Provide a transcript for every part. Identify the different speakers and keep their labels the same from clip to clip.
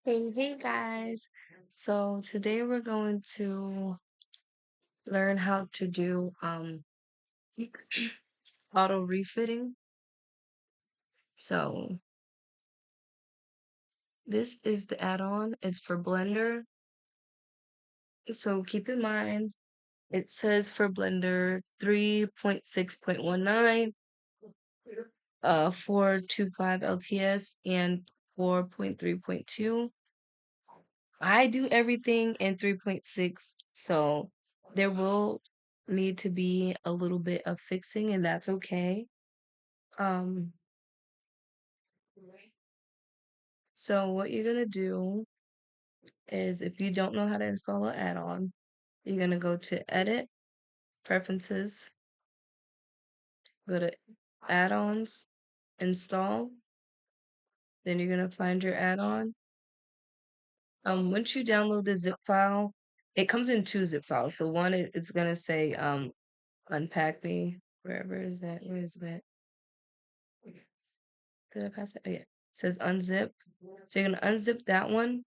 Speaker 1: Hey guys. So today we're going to learn how to do auto refitting. So this is the add-on. It's for Blender. So keep in mind it says for Blender 3.6.19, 425 LTS and 4.3.2. I do everything in 3.6, so there will need to be a little bit of fixing, and that's okay. Um, so what you're gonna do is if you don't know how to install an add-on, you're gonna go to Edit, Preferences, go to Add-ons, Install, then you're gonna find your add-on. Once you download the zip file, it comes in two zip files. So one it's gonna say unpack me. Wherever is that? Where is that? Did I pass it? Oh, yeah. It says unzip. So you're gonna unzip that one,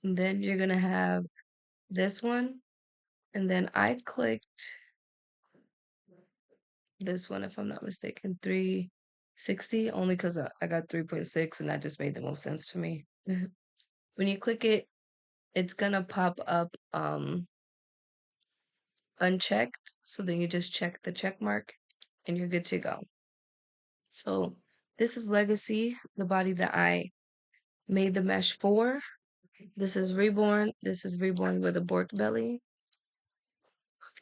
Speaker 1: and then you're gonna have this one, and then I clicked this one if I'm not mistaken, 360, only because I got 3.6 and that just made the most sense to me. When you click it, it's gonna pop up unchecked. So then you just check the check mark and you're good to go. So this is Legacy, the body that I made the mesh for. This is Reborn. This is Reborn with a Bork belly.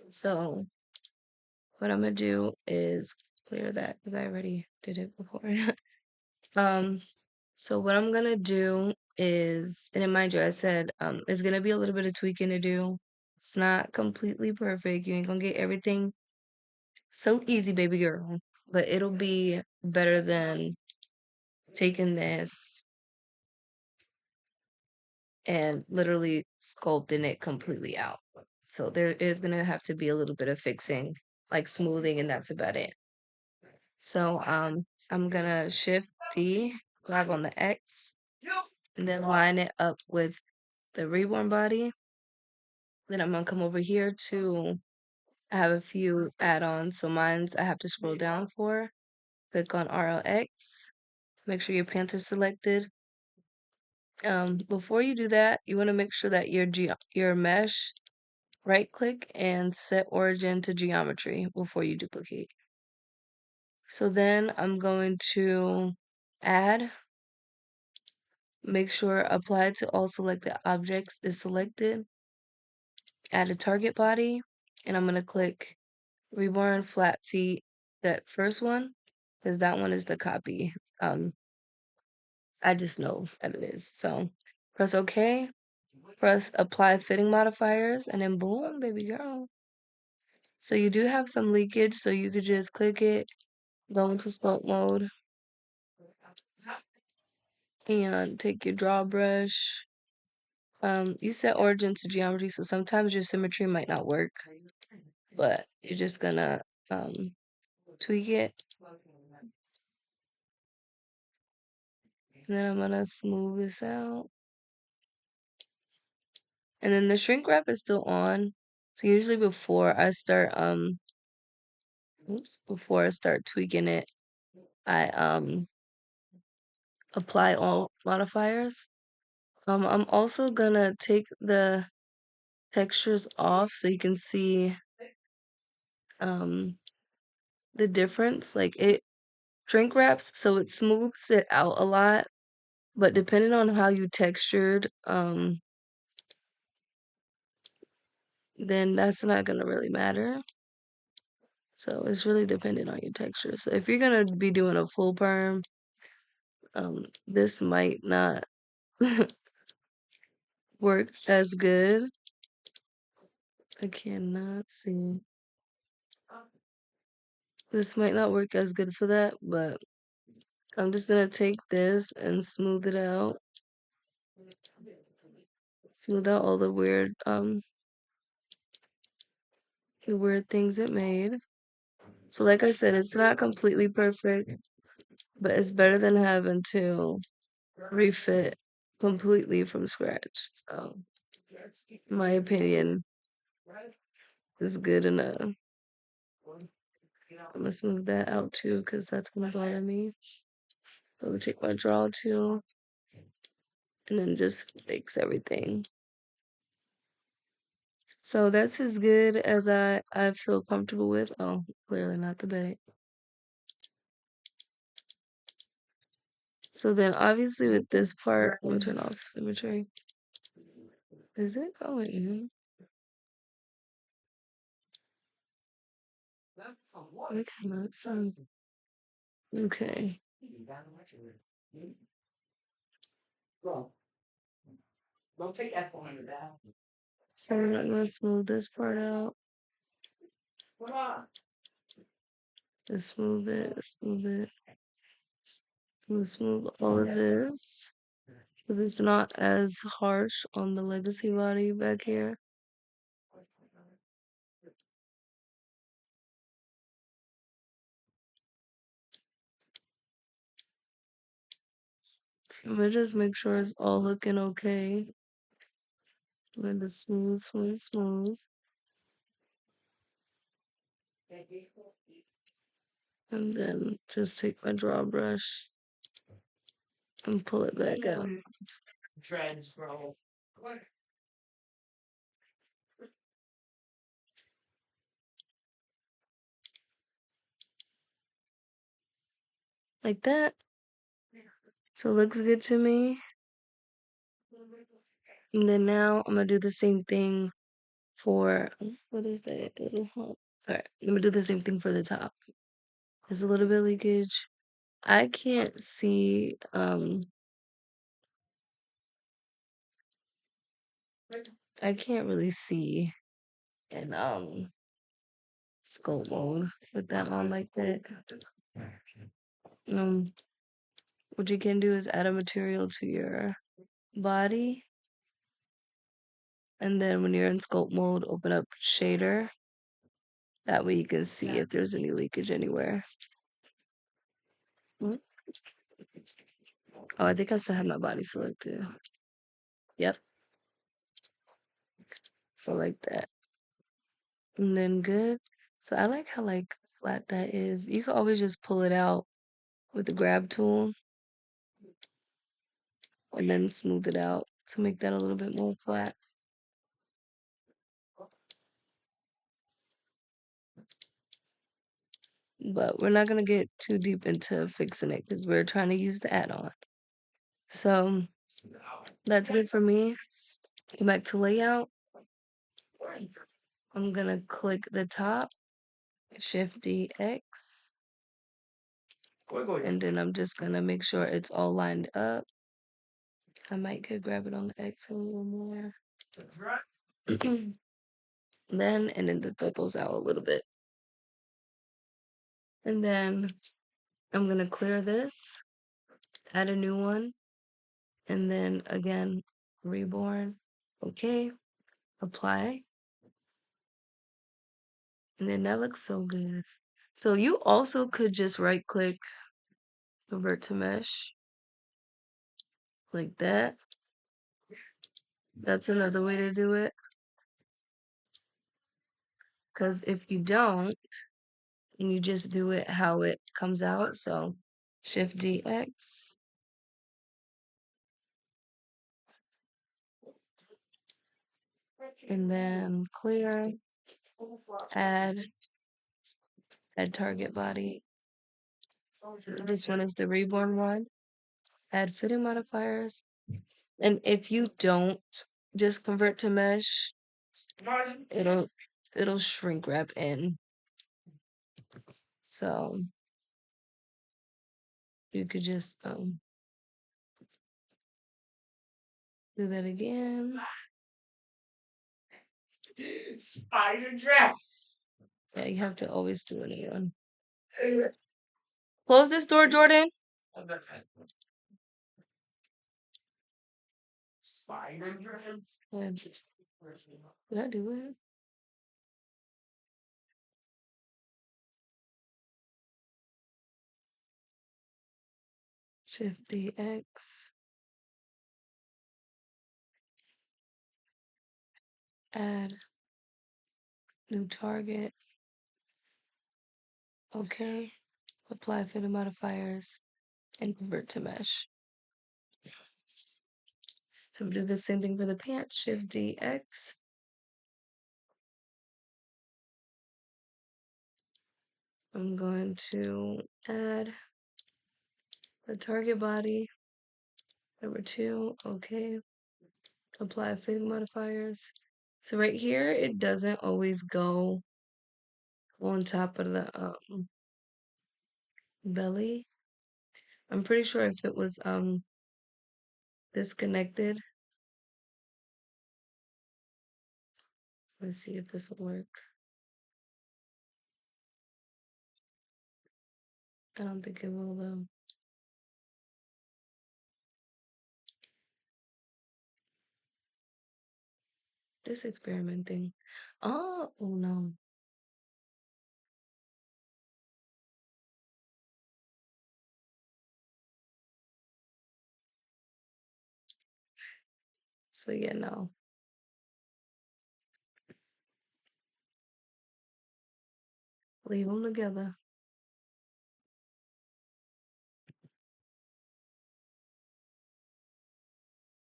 Speaker 1: So what I'm gonna do is clear that because I already did it before. um, so what I'm gonna do is, and mind you, I said there's gonna be a little bit of tweaking to do. It's not completely perfect. You ain't gonna get everything so easy, baby girl, but it'll be better than taking this and literally sculpting it completely out. So there is gonna have to be a little bit of fixing, like smoothing, and that's about it. So I'm gonna Shift D, grab on the X, and then line it up with the reborn body. Then I'm gonna come over here to I have a few add-ons. So mine's I have to scroll down for. Click on RLX. Make sure your panther's selected. Before you do that, you want to make sure that your mesh, right click and set origin to geometry before you duplicate. So then I'm going to add, make sure apply to all selected objects is selected, add a target body, and I'm going to click reborn flat feet, that first one, because that one is the copy. I just know that it is. So press OK, press apply fitting modifiers, and then boom, baby girl. So you do have some leakage, so you could just click it, go into sculpt mode, and take your draw brush. You set origin to geometry, so sometimes your symmetry might not work, but you're just gonna tweak it. And then I'm gonna smooth this out. And then the shrink wrap is still on. So usually before I start before I start tweaking it, I apply all modifiers. I'm also gonna take the textures off so you can see the difference. Like it shrink wraps, so it smooths it out a lot, but depending on how you textured, then that's not gonna really matter. So it's really dependent on your texture. So if you're gonna be doing a full perm, this might not work as good. I cannot see. This might not work as good for that, but I'm just gonna take this and smooth it out. Smooth out all the weird things it made. So like I said, it's not completely perfect, but it's better than having to refit completely from scratch. So, in my opinion, is good enough. I'm gonna smooth that out too, because that's gonna bother me. So I'm gonna take my draw tool and then just fix everything. So that's as good as I feel comfortable with. Oh, clearly not the bed. So then obviously with this part, I'm gonna turn off symmetry. Is it going in? I cannot see. Okay. So I'm gonna smooth this part out. Just smooth it, smooth it. I'm gonna smooth all of this because it's not as harsh on the legacy body back here. I'm gonna just make sure it's all looking okay. Let it smooth, smooth, smooth. And then just take my draw brush and pull it back out. Like that. So it looks good to me. And then now I'm gonna do the same thing for what is that little hump? Alright, I'm gonna do the same thing for the top. There's a little bit of leakage. I can't see I can't really see in sculpt mode with that on like that. Um what you can do is add a material to your body, and then when you're in sculpt mode, open up shader. That way you can see if there's any leakage anywhere. Mm. Oh, I think I still have my body selected. Yep. So like that. And then good. So I like how like flat that is. You can always just pull it out with the grab tool and then smooth it out to make that a little bit more flat. But we're not gonna get too deep into fixing it because we're trying to use the add-on. So that's good for me. Go back to layout. I'm gonna click the top, Shift D X, and then I'm just gonna make sure it's all lined up. I might could grab it on the X a little more. And then to throw those out a little bit. And then I'm gonna clear this, add a new one, and then again, reborn. Okay, apply. And then that looks so good. So you also could just right click, convert to mesh, like that. That's another way to do it. Because if you don't, and you just do it how it comes out, so Shift DX, and then clear, add, add target body. This one is the reborn one. Add fitting modifiers. And if you don't just convert to mesh, it'll it'll shrink wrap in. So you could just do that again. Spider dress. Yeah, you have to always do a new one. Close this door, Jordan. Spider dress. Did I do it? Shift DX. Add new target. Okay. Apply filter modifiers and convert to mesh. So we do the same thing for the pants. Shift DX. I'm going to add the target body. Number 2. Okay. Apply fitting modifiers. So right here, it doesn't always go on top of the belly. I'm pretty sure if it was disconnected. Let's see if this will work. I don't think it will though. Just experimenting. Oh no. So yeah, no. Leave them together.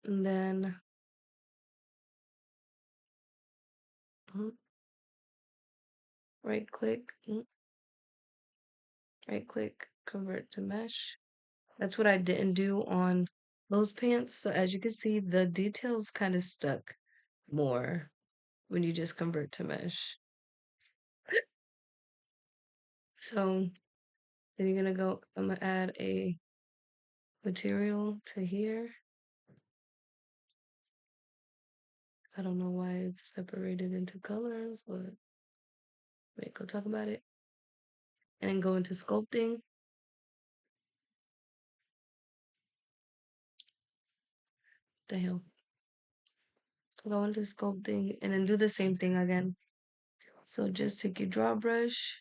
Speaker 1: And then right click, right click, convert to mesh. That's what I didn't do on those pants. So as you can see, the details kind of stuck more when you just convert to mesh. So then you're gonna go, I'm gonna add a material to here. I don't know why it's separated into colors, but wait, go talk about it. And then go into sculpting. The hell. Go into sculpting and then do the same thing again. So just take your draw brush.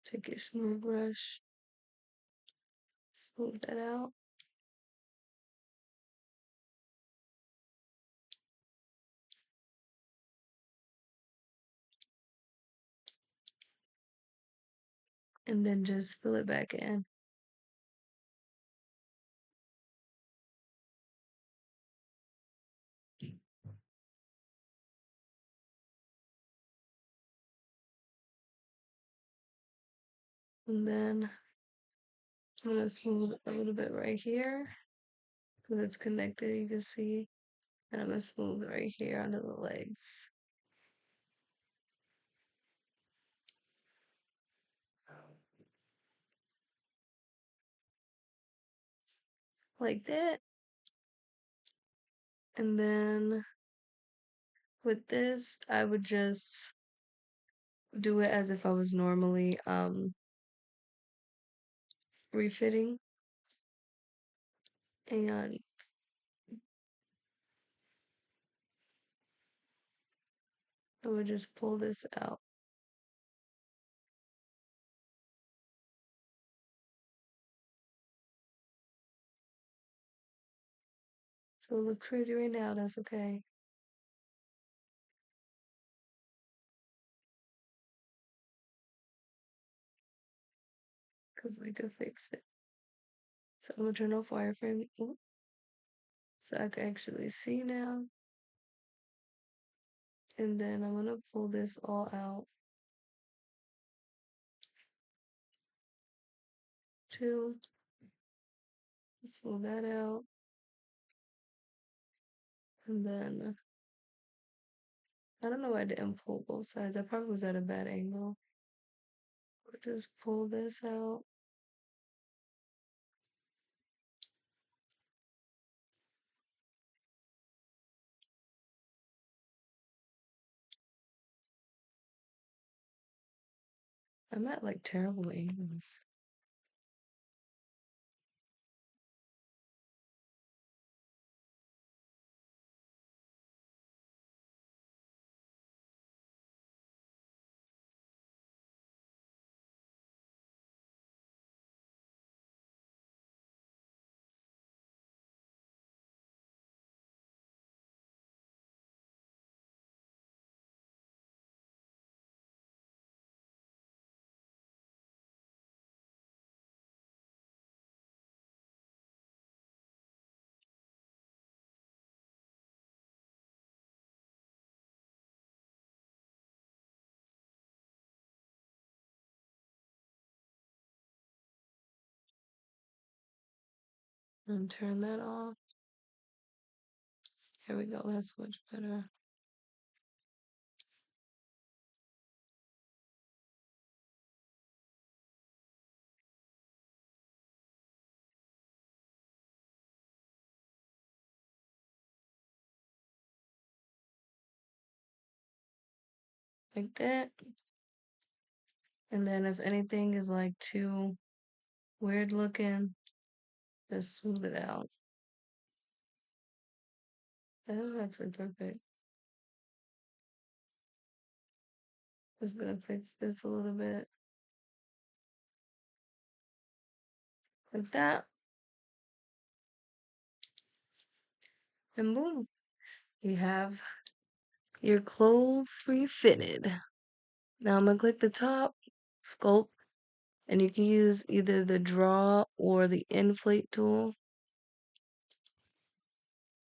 Speaker 1: Take your smooth brush. Smooth that out. And then just fill it back in. And then I'm gonna smooth a little bit right here because it's connected, you can see. And I'm gonna smooth right here under the legs. Like that. And then with this, I would just do it as if I was normally refitting. And I would just pull this out. So it looks crazy right now, that's okay. Because we could fix it. So I'm gonna turn off wireframe. Ooh, so I can actually see now. And then I'm gonna pull this all out. Two. Let's pull that out. And then I don't know why I didn't pull both sides. I probably was at a bad angle. We'll just pull this out. I'm at like terrible angles. And turn that off. Here we go, that's much better. Like that. And then if anything is like too weird looking, just smooth it out. That's actually perfect. Just gonna fix this a little bit. Like that. And boom. You have your clothes refitted. Now I'm gonna click the top, sculpt, and you can use either the draw or the inflate tool.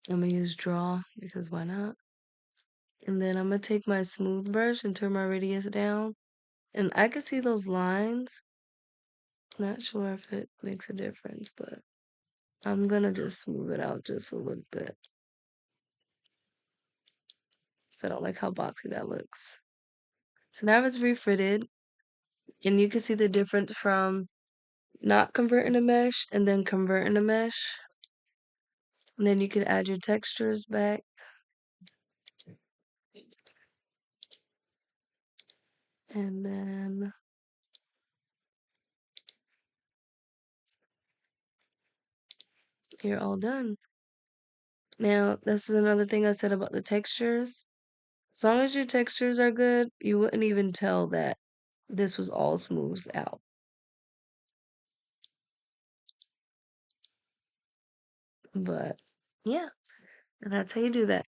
Speaker 1: I'm gonna use draw because why not? And then I'm gonna take my smooth brush and turn my radius down. And I can see those lines. Not sure if it makes a difference, but I'm gonna just smooth it out just a little bit. So I don't like how boxy that looks. So now it's refitted, and you can see the difference from not converting to mesh and then converting to mesh. And then you can add your textures back. And then you're all done. Now, this is another thing I said about the textures. As long as your textures are good, you wouldn't even tell that this was all smoothed out. But yeah, and that's how you do that.